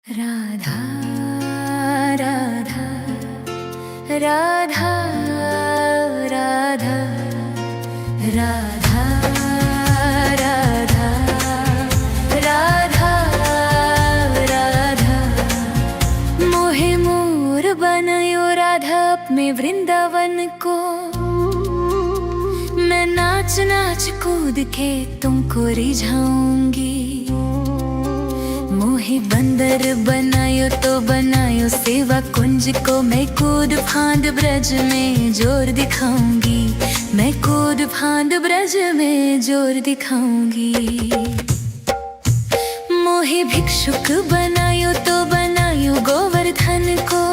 राधा राधा राधा राधा राधा राधा राधा राधा मोहे मोर बनायो राधा अपने वृंदावन को। मैं नाच नाच कूद के तुमको रिझाऊंगी। मोहे बंदर बनायो तो बनायो सेवा कुंज को। मैं कूद फांद ब्रज में जोर दिखाऊंगी। मैं कूद फांद ब्रज में जोर दिखाऊंगी। मोहे भिक्षुक बनायो तो बनायो गोवर्धन को।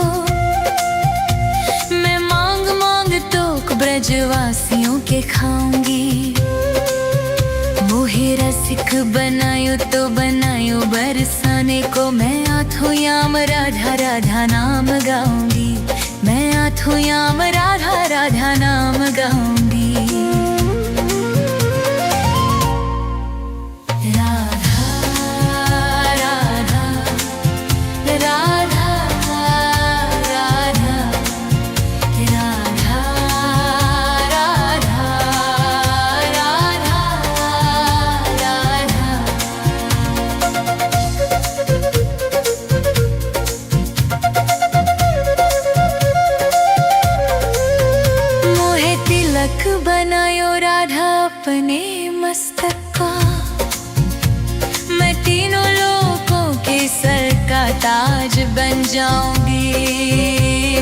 मैं मांग मांग तो ब्रजवासियों के खाऊंगी। मोहे रसिक बनायो तो बनायो बरसाने को। मैं आठों याम राधा राधा नाम गाऊंगी। मैं आठों याम राधा राधा नाम गाऊंगी। राधा राधा राधा राधा राधा तिलक बनायो राधा अपने मस्तक का। मैं तीनों लोगों के सर का ताज बन जाऊंगी।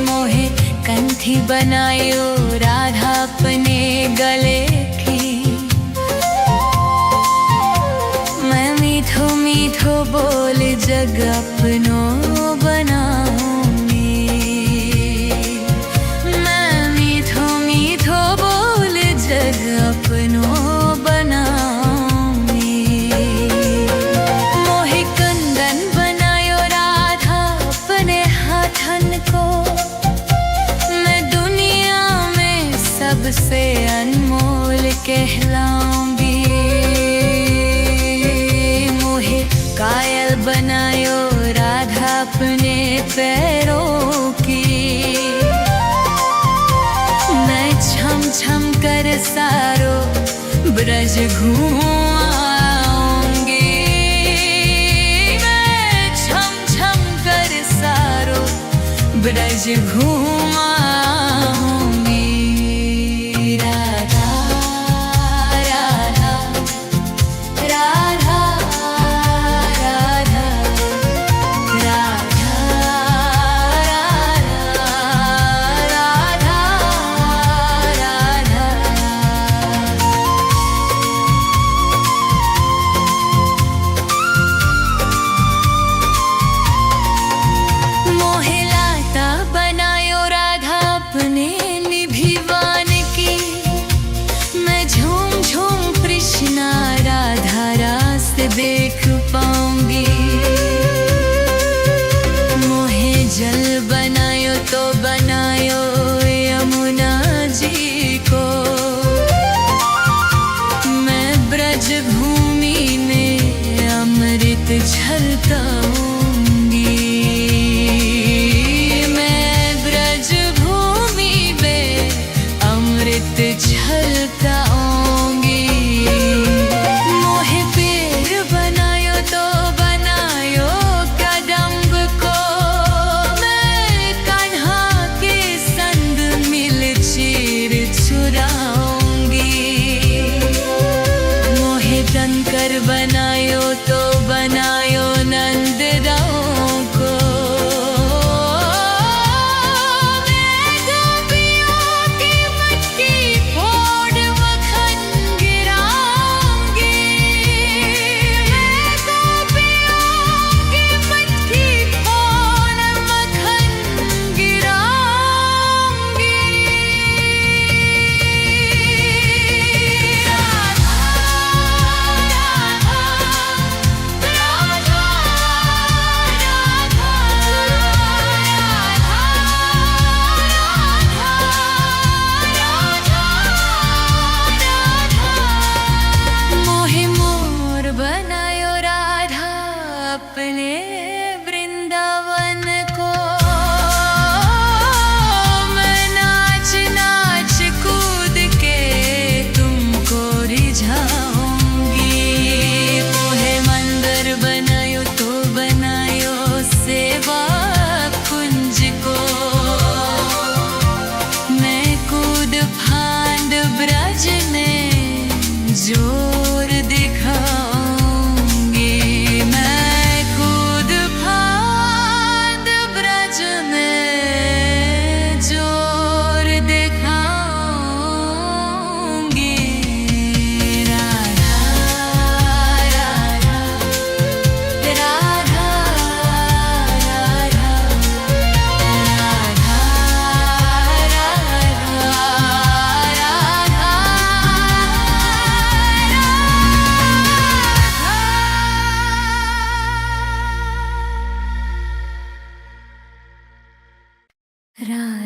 मोहे कंठी बनायो राधा अपने गले की। मैं मीठो मीठो बोल जग अपनो बनाऊंगी। जग अपनो बनाऊंगी। मोहे कंदन बनायो राधा अपने हाथन को। मैं दुनिया में सबसे अनमोल कहलाऊंगी। मोहे कायल बनायो राधा अपने पैरों की। मैं छम छम कर सारो ब्रज घूमाऊंगी। मैं छम छम कर सारो ब्रज घूमाऊंगी। राधा राधा राधा राधा राधा मोहे लाता बनायो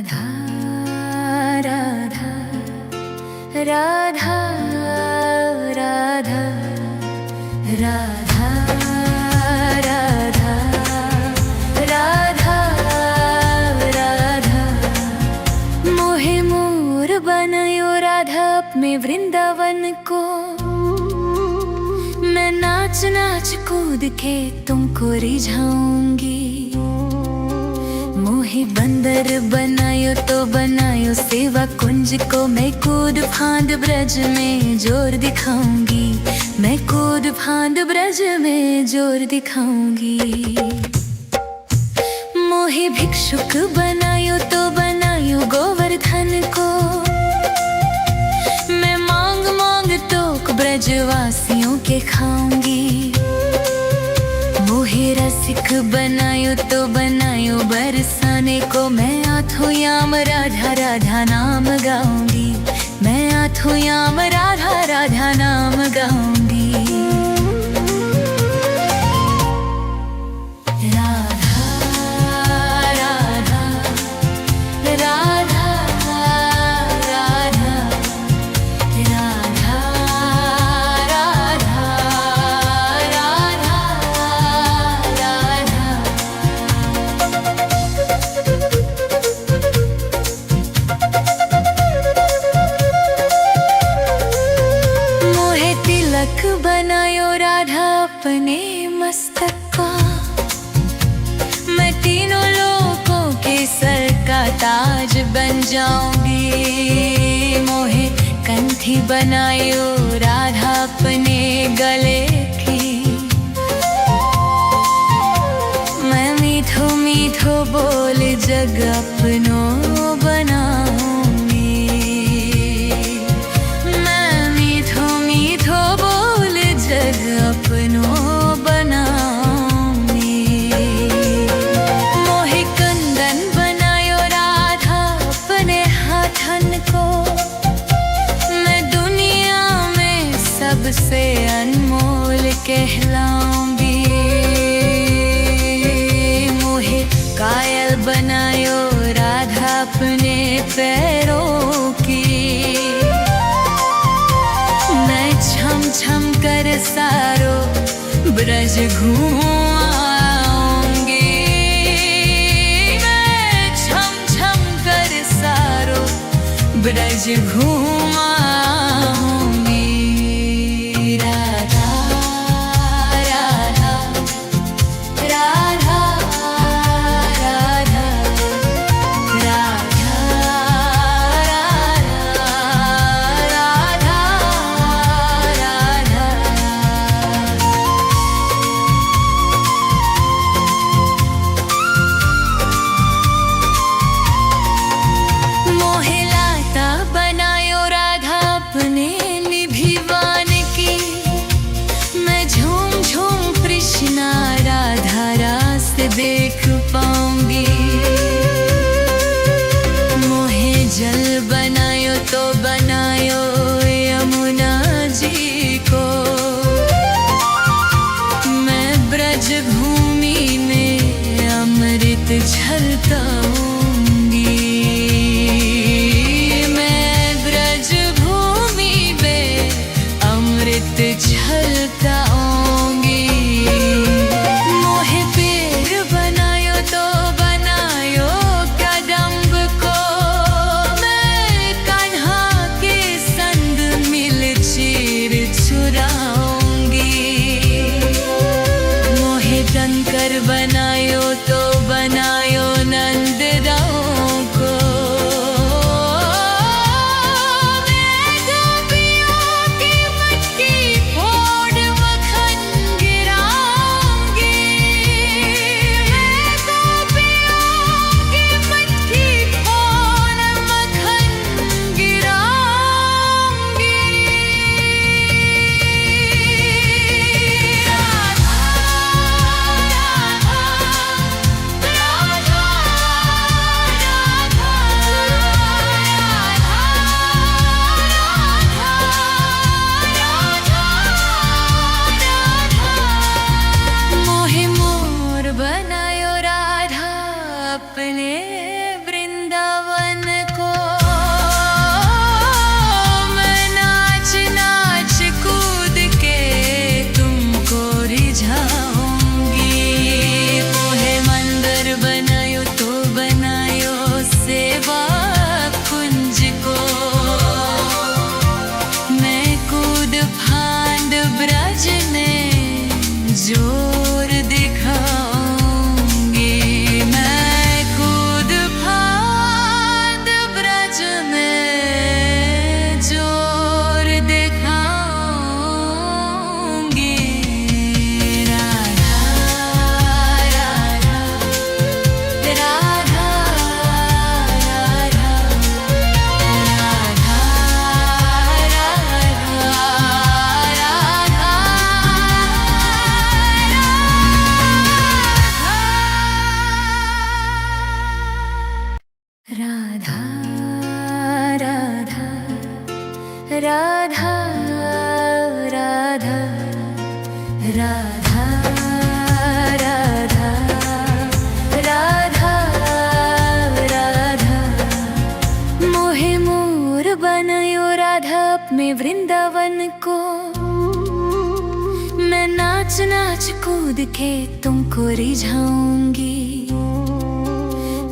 राधा राधा राधा राधा राधा राधा राधा राधा मोहे मोर बनायो राधा अपने वृंदावन को। मैं नाच नाच कूद के तुमको रिझाऊंगी। मोहे बंदर बनायो तो बनायो सेवा कुंज को। मैं कूद फांद ब्रज में जोर दिखाऊंगी। मैं कूद फांद ब्रज में जोर दिखाऊंगी। मोहे भिक्षुक बनायो तो बनायो गोवर्धन को। मैं मांग मांग तो ब्रजवासियों के खाऊंगी। मोहे रसिक बनायो तो बनायो बरसाने को। मैं आठों याम राधा राधा नाम गाऊंगी। मैं आठों याम राधा राधा नाम गाऊंगी। राधा राधा राधा राधा राधा बनायो राधा अपने मस्तक का। मैं तीनों लोगों के सर का ताज बन जाऊंगी। मोहे कंठी बनायो राधा अपने गले की। मैं मीठो मीठो बोल जग अपनों बनाऊंगी। मैं मीठो मीठो बोल जग अपनों बनाऊंगी। मोहे कंदन बनायो राधा अपने हाथन को। मैं दुनिया में सबसे अनमोल कहलाऊंगी। मोहे कायल बनायो राधा अपने पैरों की। मैं छम छम कर सारो ब्रज घूमाऊंगी। मैं छम छम कर सारो ब्रज घूमाऊंगी। राधा राधा राधा राधा राधा देख पाऊंगी। मोहे जल बनायो तो बनायो यमुना जी को। मैं ब्रज भूमि में अमृत झलकाऊंगी। मैं ब्रज भूमि में अमृत झलकाऊंगी। शंकर बनायो तो बनायो नंद राम को। मैं गोपियों की मटकी फोड़ मक्खन गिराऊंगी। मैं गोपियों की मटकी फोड़ मक्खन गिराऊंगी। अपने वृंदावन कूद के तुमको रिझाऊंगी।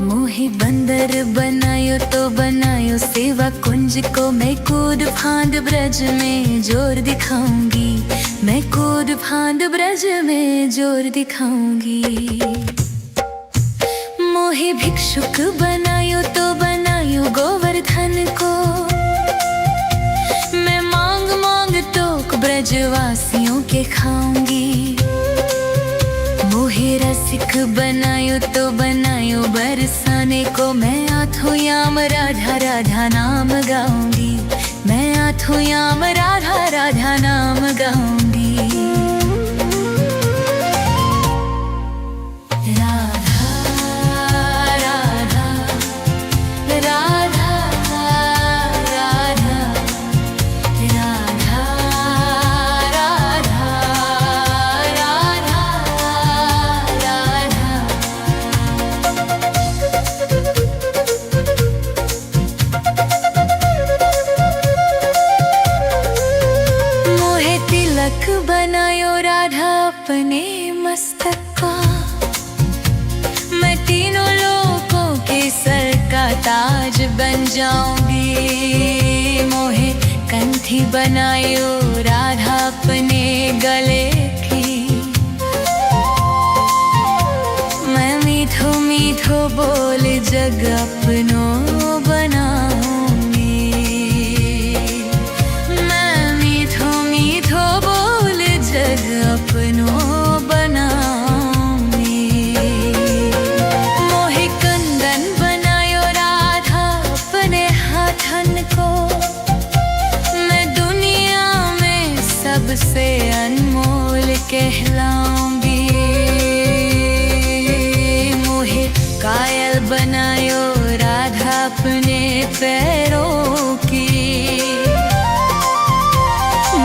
मोहे बंदर बनायो तो बनायो सेवा कुंज को, मैं कूद फांद ब्रज में जोर दिखाऊंगी। मैं कूद फांद ब्रज में जोर दिखाऊंगी। मोहे भिक्षुक बनायो तो बनायो गोवर्धन को, मैं मांग मांग तो ब्रजवासियों के खाऊंगी। मोहे रसिक बनायो तो बनायो बरसाने को, मैं आठों याम राधा राधा नाम गाऊंगी। मैं आठों याम राधा राधा नाम गाऊंगी। तिलक बनायो राधा अपने मस्तक का, मैं तीनों लोगों के सर का ताज बन जाऊंगी। मोहे कंठी बनायो राधा अपने गले की, मैं मीठो मीठो बोल जग अपनो बनाऊंगी। जग अपनो बनाऊंगी। मोहे कंदन बनायो राधा अपने हाथन को, मैं दुनिया में सबसे अनमोल कहलाऊंगी। मोहे कायल बनायो राधा अपने पैरों की,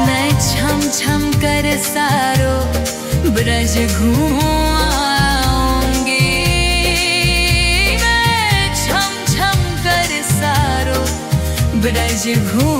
मैं छम छम कर सारो ब्रज घूमाऊंगी। मैं छम छम कर सारो ब्रज घूम